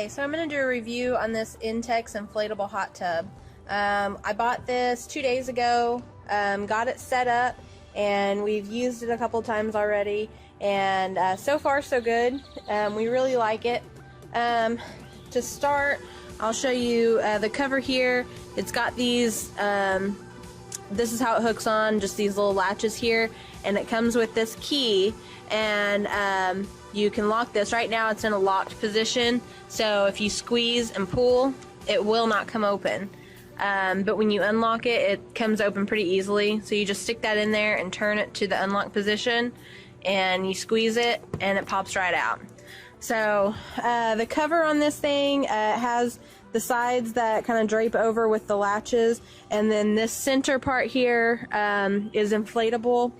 Okay, so I'm going to do a review on this INTEX inflatable hot tub. I bought this 2 days ago, got it set up, and we've used it a couple times already, and so far so good. We really like it. To start, I'll show you the cover here. It's got these, this is how it hooks on, just these little latches here, and it comes with this key, and you can lock this. Right now it's in a locked position, so if you squeeze and pull, it will not come open. But when you unlock it, it comes open pretty easily. So you just stick that in there and turn it to the unlock position, and you squeeze it and it pops right out. So the cover on this thing has the sides that kind of drape over with the latches, and then this center part here is inflatable.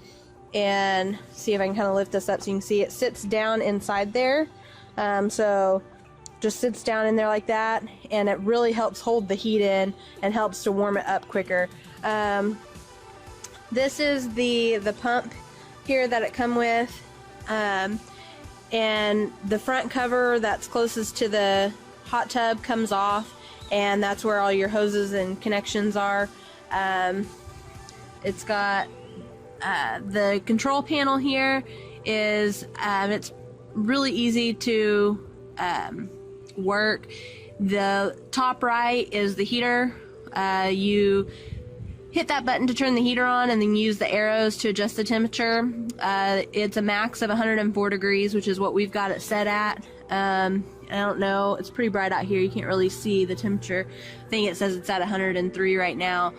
And see if I can kind of lift this up so you can see it sits down inside there. So just sits down in there like that, and it really helps hold the heat in and helps to warm it up quicker. This is the pump here that it come with, and the front cover that's closest to the hot tub comes off, and that's where all your hoses and connections are. It's got the control panel here is it's really easy to work. The top right is the heater. You hit that button to turn the heater on, and then use the arrows to adjust the temperature. It's a max of 104 degrees, which is what we've got it set at. I don't know, it's pretty bright out here, you can't really see the temperature. I think it says it's at 103 right now.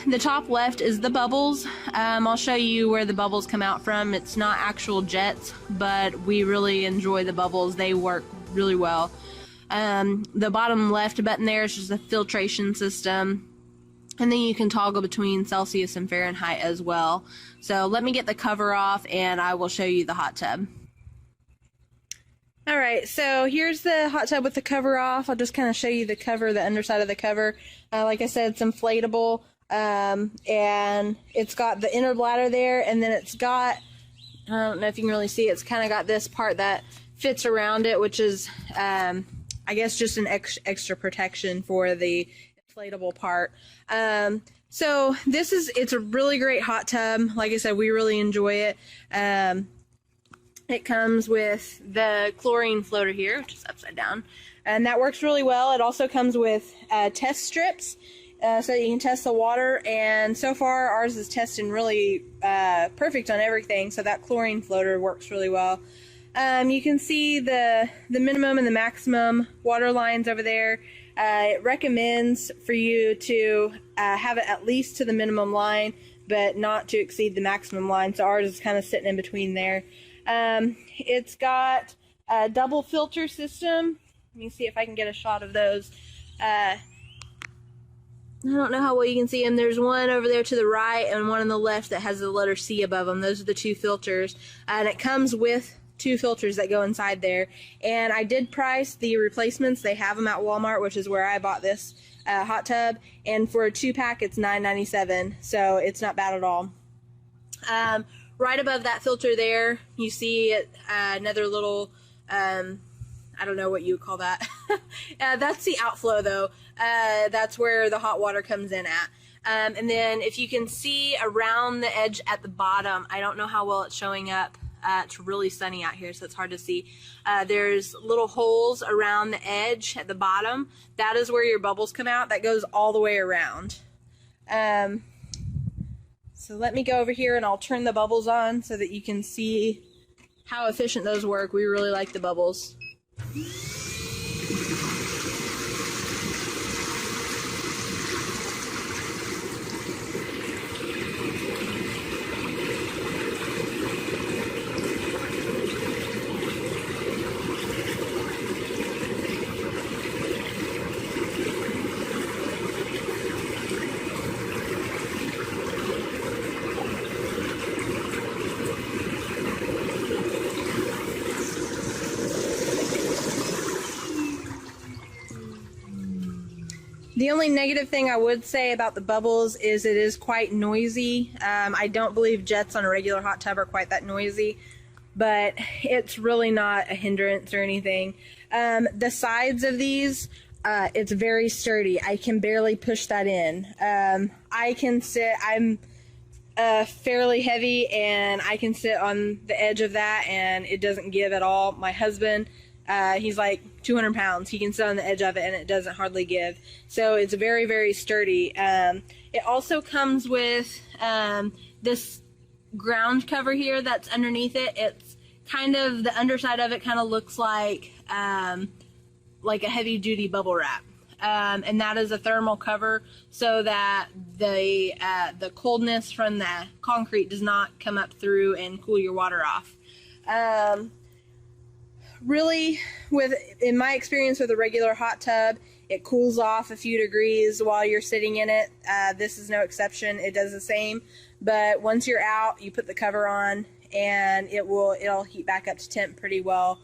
The top left is the bubbles. I'll show you where the bubbles come out from. It's not actual jets, but we really enjoy the bubbles. They work really well. The bottom left button there is just a filtration system. And then you can toggle between Celsius and Fahrenheit as well. So let me get the cover off and I will show you the hot tub. Alright, so here's the hot tub with the cover off. I'll just kind of show you the cover, the underside of the cover. Like I said, it's inflatable, and it's got the inner bladder there, and then it's got, I don't know if you can really see, it's kind of got this part that fits around it, which is, I guess, just an extra protection for the inflatable part. So it's a really great hot tub. Like I said, we really enjoy it. It comes with the chlorine floater here, which is upside down, and that works really well. It also comes with test strips, so that you can test the water, and so far ours is testing really perfect on everything, so that chlorine floater works really well. You can see the minimum and the maximum water lines over there. It recommends for you to have it at least to the minimum line, but not to exceed the maximum line, so ours is kind of sitting in between there. It's got a double filter system. Let me see if I can get a shot of those. I don't know how well you can see them. There's one over there to the right and one on the left that has the letter C above them. Those are the two filters, and it comes with two filters that go inside there. And I did price the replacements. They have them at Walmart, which is where I bought this hot tub, and for a 2-pack it's $9.97, so it's not bad at all. Right above that filter there, you see another little, I don't know what you would call that. That's the outflow though. That's where the hot water comes in at. And then if you can see around the edge at the bottom, I don't know how well it's showing up. It's really sunny out here, so it's hard to see. There's little holes around the edge at the bottom. That is where your bubbles come out. That goes all the way around. So let me go over here and I'll turn the bubbles on so that you can see how efficient those work. We really like the bubbles. The only negative thing I would say about the bubbles is it is quite noisy. I don't believe jets on a regular hot tub are quite that noisy. but it's really not a hindrance or anything. The sides of these, it's very sturdy. I can barely push that in. I can sit, I'm fairly heavy, and I can sit on the edge of that and it doesn't give at all. My husband, he's like 200 pounds. He can sit on the edge of it and it doesn't hardly give. So it's very, very sturdy. It also comes with this ground cover here that's underneath it. It's kind of, the underside of it kind of looks like a heavy duty bubble wrap. And that is a thermal cover so that the coldness from the concrete does not come up through and cool your water off. Really, in my experience with a regular hot tub, it cools off a few degrees while you're sitting in it. This is no exception. It does the same, but once you're out, you put the cover on and it'll heat back up to temp pretty well.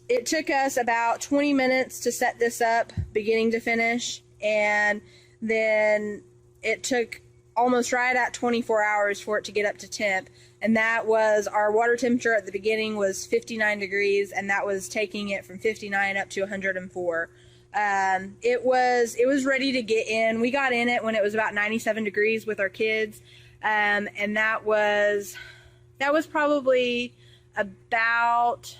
It took us about 20 minutes to set this up, beginning to finish, and then it took almost right at 24 hours for it to get up to temp. And that was, our water temperature at the beginning was 59 degrees, and that was taking it from 59 up to 104. It was ready to get in. We got in it when it was about 97 degrees with our kids, and that was probably about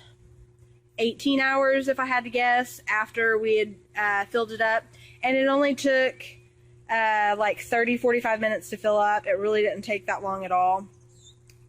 18 hours, if I had to guess, after we had filled it up. And it only took like 30-45 minutes to fill up. It really didn't take that long at all.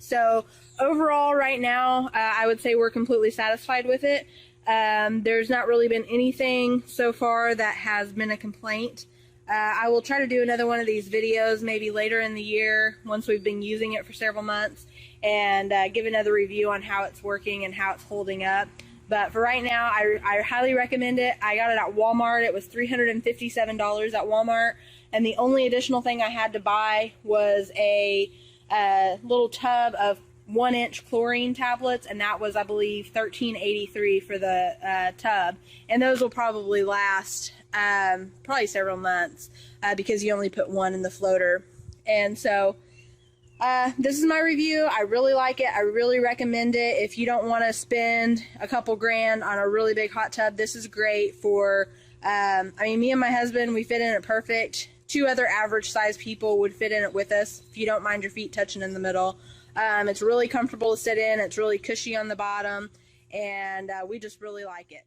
So overall, right now, I would say we're completely satisfied with it. There's not really been anything so far that has been a complaint. I will try to do another one of these videos maybe later in the year once we've been using it for several months, and give another review on how it's working and how it's holding up. But for right now, I highly recommend it. I got it at Walmart. It was $357 at Walmart. And the only additional thing I had to buy was a little tub of 1-inch chlorine tablets. And that was, I believe, $13.83 for the tub. And those will probably last probably several months because you only put one in the floater. And so this is my review. I really like it. I really recommend it. If you don't want to spend a couple grand on a really big hot tub, this is great for, I mean, me and my husband, we fit in it perfect. 2 other average sized people would fit in it with us if you don't mind your feet touching in the middle. It's really comfortable to sit in. It's really cushy on the bottom, and we just really like it.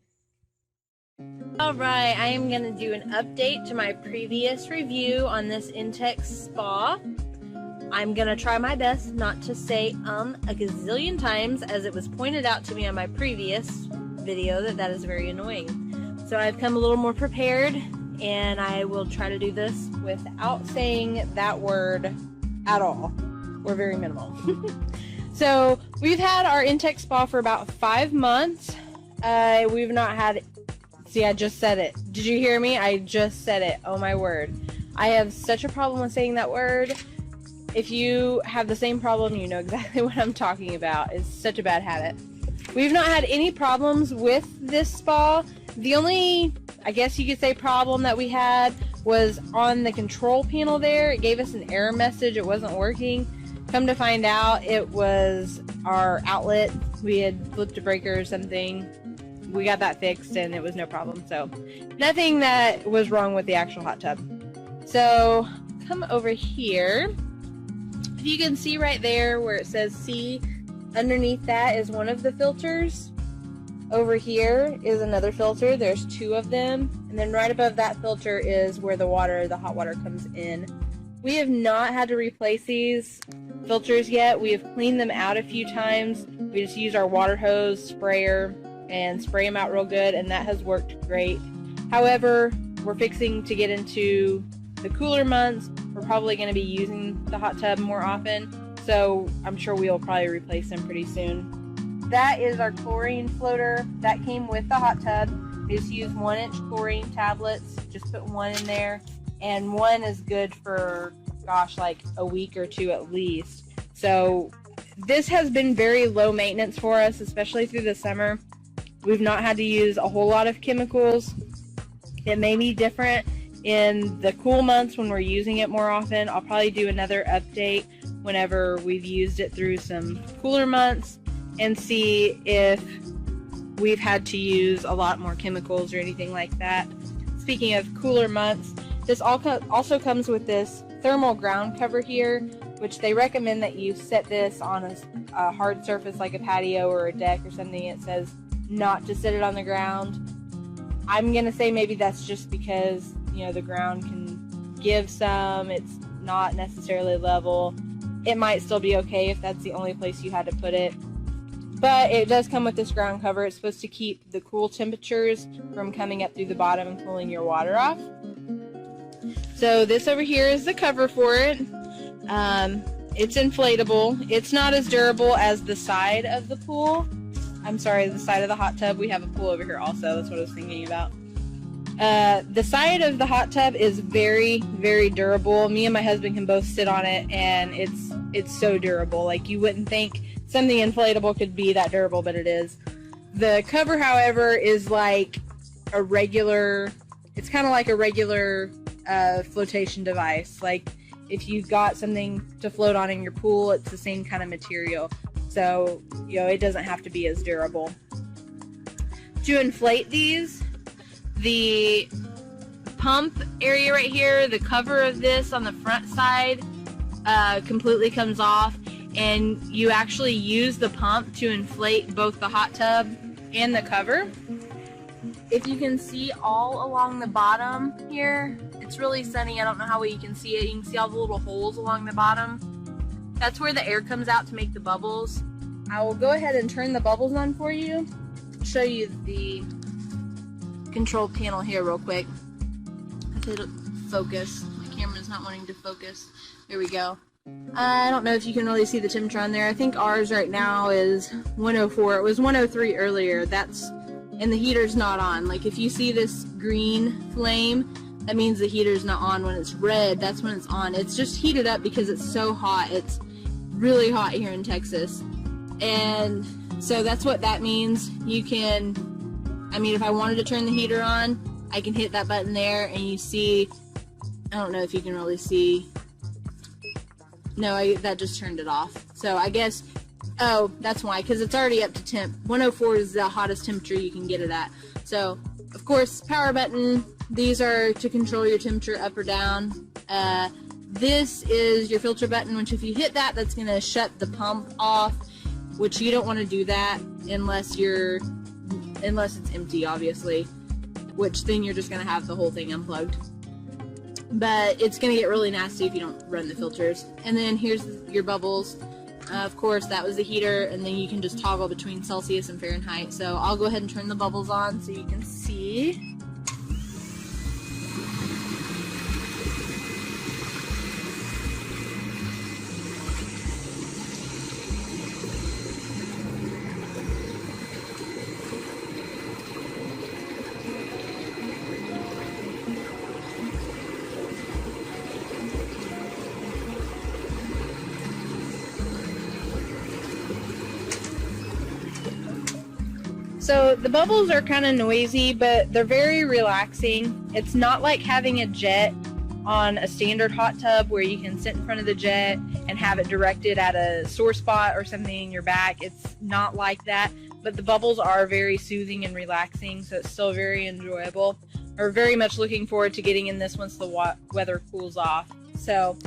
Alright, I am going to do an update to my previous review on this INTEX Spa. I'm gonna try my best not to say a gazillion times, as it was pointed out to me on my previous video that is very annoying. So I've come a little more prepared, and I will try to do this without saying that word at all, or very minimal. So we've had our INTEX Spa for about 5 months. We've not had, see, I just said it. Did you hear me? I just said it. Oh my word. I have such a problem with saying that word. If you have the same problem, you know exactly what I'm talking about. It's such a bad habit. We've not had any problems with this spa. The only, I guess you could say, problem that we had was on the control panel there. It gave us an error message. It wasn't working. Come to find out, it was our outlet. We had flipped a breaker or something. We got that fixed and it was no problem. So nothing that was wrong with the actual hot tub. So come over here. If you can see right there where it says C, underneath that is one of the filters. Over here is another filter. There's 2 of them. And then right above that filter is where the hot water comes in. We have not had to replace these filters yet. We have cleaned them out a few times. We just use our water hose sprayer and spray them out real good, and that has worked great. However, we're fixing to get into the cooler months. We're probably going to be using the hot tub more often, so I'm sure we'll probably replace them pretty soon. That is our chlorine floater. That came with the hot tub. We just use 1-inch chlorine tablets. Just put 1 in there, and 1 is good for, gosh, like a week or 2 at least. So this has been very low maintenance for us, especially through the summer. We've not had to use a whole lot of chemicals. It may be different in the cool months when we're using it more often. I'll probably do another update whenever we've used it through some cooler months. and see if we've had to use a lot more chemicals or anything like that. Speaking of cooler months, this also comes with this thermal ground cover here, which they recommend that you set this on a hard surface like a patio or a deck or something. It says not to set it on the ground. I'm gonna say maybe that's just because, you know, the ground can give some, it's not necessarily level. It might still be okay if that's the only place you had to put it. But it does come with this ground cover. It's supposed to keep the cool temperatures from coming up through the bottom and cooling your water off. So this over here is the cover for it. It's inflatable. It's not as durable as the side of the pool. I'm sorry, the side of the hot tub. We have a pool over here also. That's what I was thinking about. The side of the hot tub is very, very durable. Me and my husband can both sit on it, and it's so durable. Like, you wouldn't think something inflatable could be that durable, but it is. The cover, however, is like a regular, it's kind of like a regular flotation device. Like, if you've got something to float on in your pool, it's the same kind of material. So, you know, it doesn't have to be as durable. To inflate these, the pump area right here, the cover of this on the front side completely comes off, and you actually use the pump to inflate both the hot tub and the cover. If you can see all along the bottom here, it's really sunny. I don't know how well you can see it. You can see all the little holes along the bottom. That's where the air comes out to make the bubbles. I will go ahead and turn the bubbles on for you. I'll show you the control panel here real quick. If it'll focus. My camera's not wanting to focus. There we go. I don't know if you can really see the temperature on there. I think ours right now is 104. It was 103 earlier. And the heater's not on. Like, if you see this green flame, that means the heater's not on. When it's red, that's when it's on. It's just heated up because it's so hot. It's really hot here in Texas. And so that's what that means. You can, I mean, if I wanted to turn the heater on, I can hit that button there, and you see, I don't know if you can really see. No, that just turned it off. So I guess, oh, that's why, because it's already up to temp. 104 is the hottest temperature you can get it at. So, of course, power button. These are to control your temperature up or down. This is your filter button, which if you hit that, that's going to shut the pump off, which you don't want to do that unless it's empty, obviously, which then you're just going to have the whole thing unplugged. But it's going to get really nasty if you don't run the filters. And then here's your bubbles. Of course, that was the heater, and then you can just toggle between Celsius and Fahrenheit. So I'll go ahead and turn the bubbles on so you can see. So the bubbles are kind of noisy, but they're very relaxing. It's not like having a jet on a standard hot tub where you can sit in front of the jet and have it directed at a sore spot or something in your back. It's not like that, but the bubbles are very soothing and relaxing, so it's still very enjoyable. We're very much looking forward to getting in this once the weather cools off. So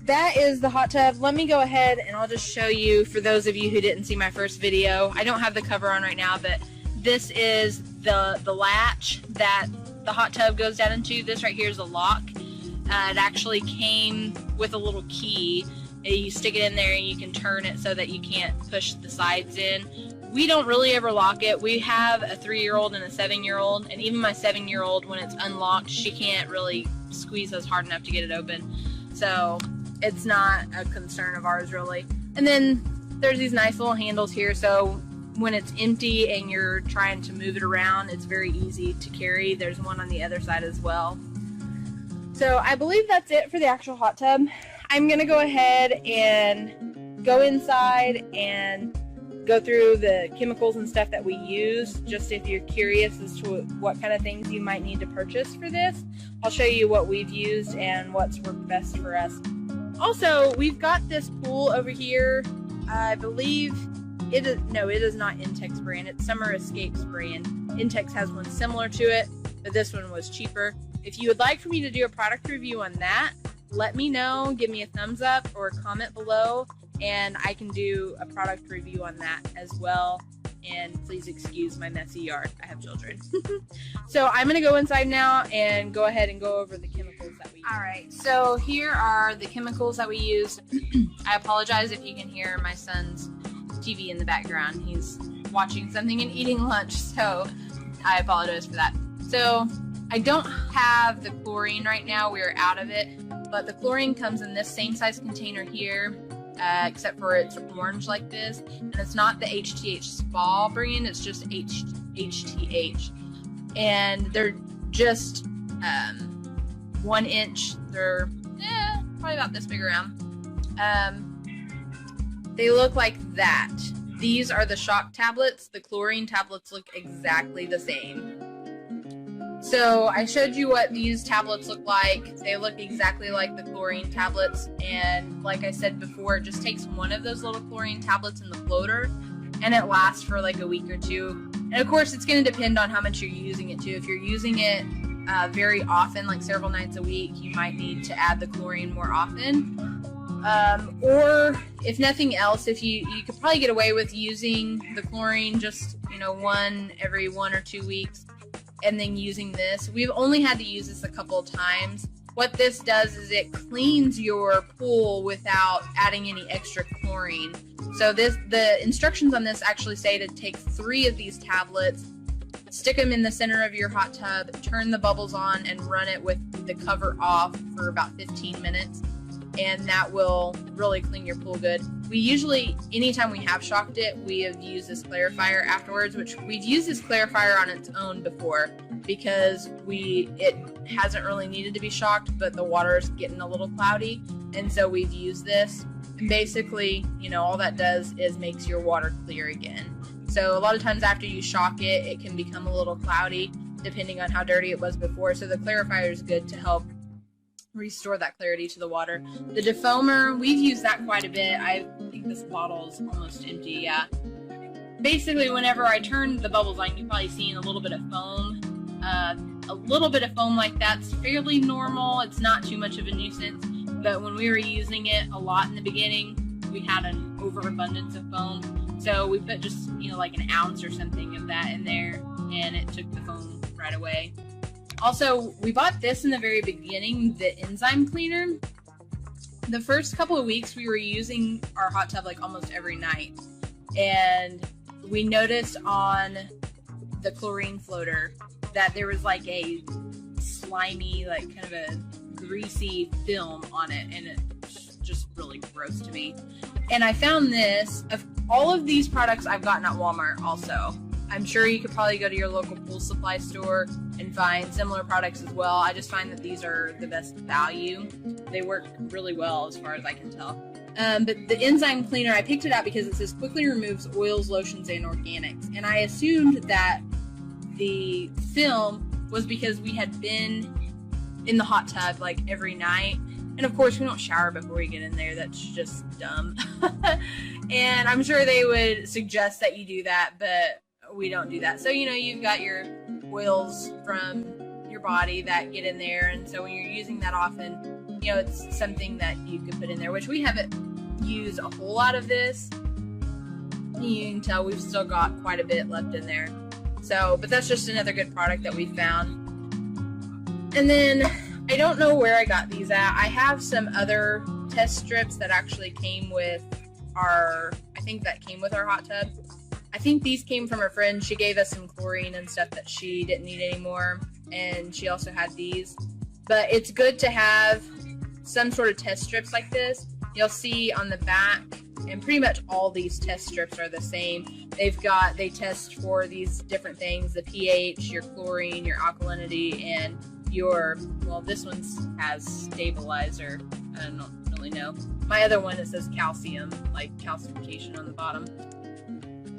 that is the hot tub. Let me go ahead and I'll just show you, for those of you who didn't see my first video. I don't have the cover on right now, but this is the latch that the hot tub goes down into. This right here is a lock. It actually came with a little key. You stick it in there and you can turn it so that you can't push the sides in. We don't really ever lock it. We have a 3-year-old and a 7-year-old, and even my 7-year-old, when it's unlocked, she can't really squeeze us hard enough to get it open. So it's not a concern of ours, really. And then there's these nice little handles here, so when it's empty and you're trying to move it around, it's very easy to carry. There's one on the other side as well. So I believe that's it for the actual hot tub. I'm gonna go ahead and go inside and go through the chemicals and stuff that we use, just if you're curious as to what kind of things you might need to purchase for this. I'll show you what we've used and what's worked best for us. Also, we've got this pool over here. I believe it is not INTEX brand. It's Summer Escapes brand. INTEX has one similar to it, but this one was cheaper. If you would like for me to do a product review on that, let me know. Give me a thumbs up or a comment below, and I can do a product review on that as well. And please excuse my messy yard. I have children. So I'm going to go inside now and go ahead and go over the chemicals that we use. Alright, so here are the chemicals that we use. I apologize if you can hear my son's TV in the background. He's watching something and eating lunch, so I apologize for that. So I don't have the chlorine right now. We're out of it, but the chlorine comes in this same size container here. Except for it's orange like this, and it's not the HTH Spa brand, it's just HTH, and they're just 1 inch. They're probably about this big around. They look like that. These are the shock tablets. The chlorine tablets look exactly the same. So I showed you what these tablets look like. They look exactly like the chlorine tablets, and like I said before, it just takes one of those little chlorine tablets in the floater, and it lasts for like a week or two. And of course, it's going to depend on how much you're using it to. If you're using it very often, like several nights a week, you might need to add the chlorine more often. Or if nothing else, if you could probably get away with using the chlorine just, one every 1 or 2 weeks. And then using this. We've only had to use this a couple of times. What this does is it cleans your pool without adding any extra chlorine. So the instructions on this actually say to take 3 of these tablets, stick them in the center of your hot tub, turn the bubbles on, and run it with the cover off for about 15 minutes. And that will really clean your pool good. We usually, anytime we have shocked it, we have used this clarifier afterwards, which we've used this clarifier on its own before because it hasn't really needed to be shocked, but the water is getting a little cloudy, and so we've used this. And basically, all that does is makes your water clear again. So a lot of times after you shock it, it can become a little cloudy depending on how dirty it was before. So the clarifier is good to help restore that clarity to the water. The defoamer, we've used that quite a bit. I think this bottle is almost empty, yeah. Basically, whenever I turn the bubbles on, you've probably seen a little bit of foam. A little bit of foam like that's fairly normal. It's not too much of a nuisance, but when we were using it a lot in the beginning, we had an overabundance of foam. So we put just, like an ounce or something of that in there, and it took the foam right away. Also, we bought this in the very beginning, the enzyme cleaner. The first couple of weeks we were using our hot tub like almost every night, and we noticed on the chlorine floater that there was like a slimy, like kind of a greasy film on it, and it's just really gross to me. And I found this, of all of these products I've gotten at Walmart also. I'm sure you could probably go to your local pool supply store and find similar products as well. I just find that these are the best value. They work really well as far as I can tell. But the enzyme cleaner, I picked it out because it says quickly removes oils, lotions, and organics. And I assumed that the film was because we had been in the hot tub like every night. And of course, we don't shower before we get in there. That's just dumb. And I'm sure they would suggest that you do that, but we don't do that. So, you've got your oils from your body that get in there, and so when you're using that often, it's something that you could put in there, which we haven't used a whole lot of this. You can tell we've still got quite a bit left in there. So, but that's just another good product that we found. And then, I don't know where I got these at. I have some other test strips that actually came with our hot tub. I think these came from her friend. She gave us some chlorine and stuff that she didn't need anymore, and she also had these. But it's good to have some sort of test strips like this. You'll see on the back, and pretty much all these test strips are the same. They test for these different things, the pH, your chlorine, your alkalinity, and this one has stabilizer. I don't really know. My other one, it says calcium, like calcification on the bottom.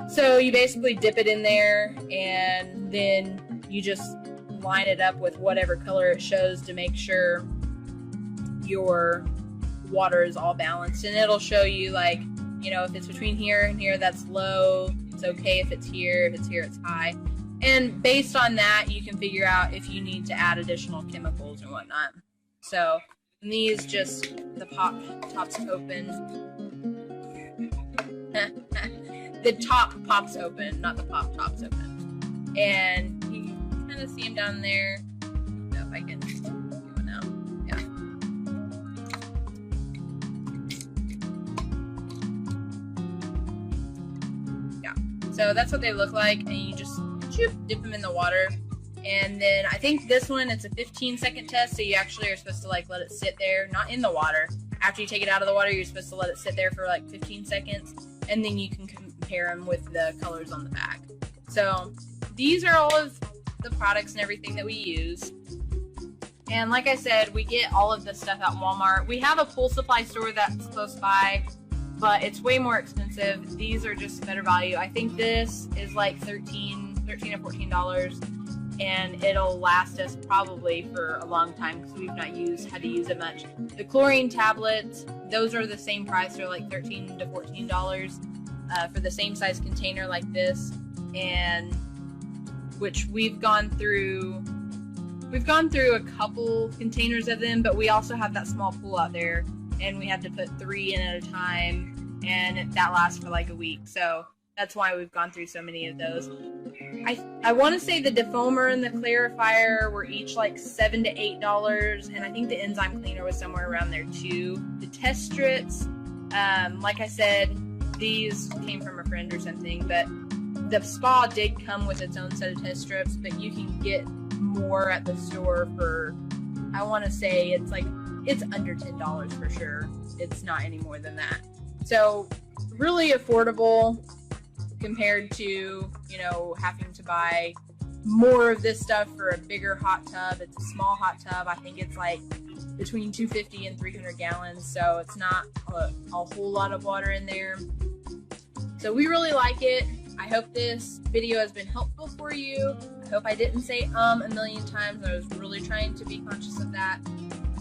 So you basically dip it in there, and then you just line it up with whatever color it shows to make sure your water is all balanced. And it'll show you, like, you know, if it's between here and here, that's low. It's okay if it's here. If it's here, it's high. And based on that, you can figure out if you need to add additional chemicals and whatnot. So these just, the top's open. The top pops open, not the top's open. And you can kind of see them down there. I don't know if I can do it now. Yeah. So that's what they look like, and you just dip them in the water. And then I think this one, it's a 15-second test, so you actually are supposed to like let it sit there, not in the water. After you take it out of the water, you're supposed to let it sit there for like 15 seconds, and then you can compare them with the colors on the back. So these are all of the products and everything that we use. And like I said, we get all of this stuff at Walmart. We have a pool supply store that's close by, but it's way more expensive. These are just better value. I think this is like $13 or $14, and it'll last us probably for a long time because we've not had to use it much. The chlorine tablets, those are the same price. They're like $13 to $14 for the same size container like this, and which we've gone through a couple containers of them, but we also have that small pool out there, and we have to put 3 in at a time, and that lasts for like a week. So that's why we've gone through so many of those. I want to say the defoamer and the clarifier were each like $7 to $8, and I think the enzyme cleaner was somewhere around there too. The test strips, like I said, these came from a friend or something, but the spa did come with its own set of test strips, but you can get more at the store for, I want to say it's under $10 for sure. It's not any more than that. So really affordable compared to, you know, having to buy more of this stuff for a bigger hot tub. It's a small hot tub. I think it's like between 250 and 300 gallons, so it's not a whole lot of water in there. So we really like it. I hope this video has been helpful for you. I hope I didn't say a million times. I was really trying to be conscious of that.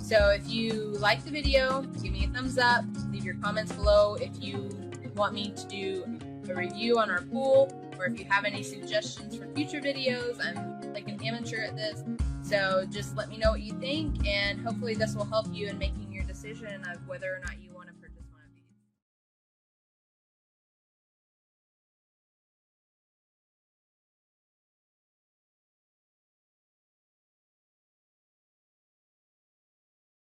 So if you like the video, give me a thumbs up. Leave your comments below if you want me to do a review on our pool, or if you have any suggestions for future videos. I'm like an amateur at this, so just let me know what you think, and hopefully this will help you in making your decision of whether or not you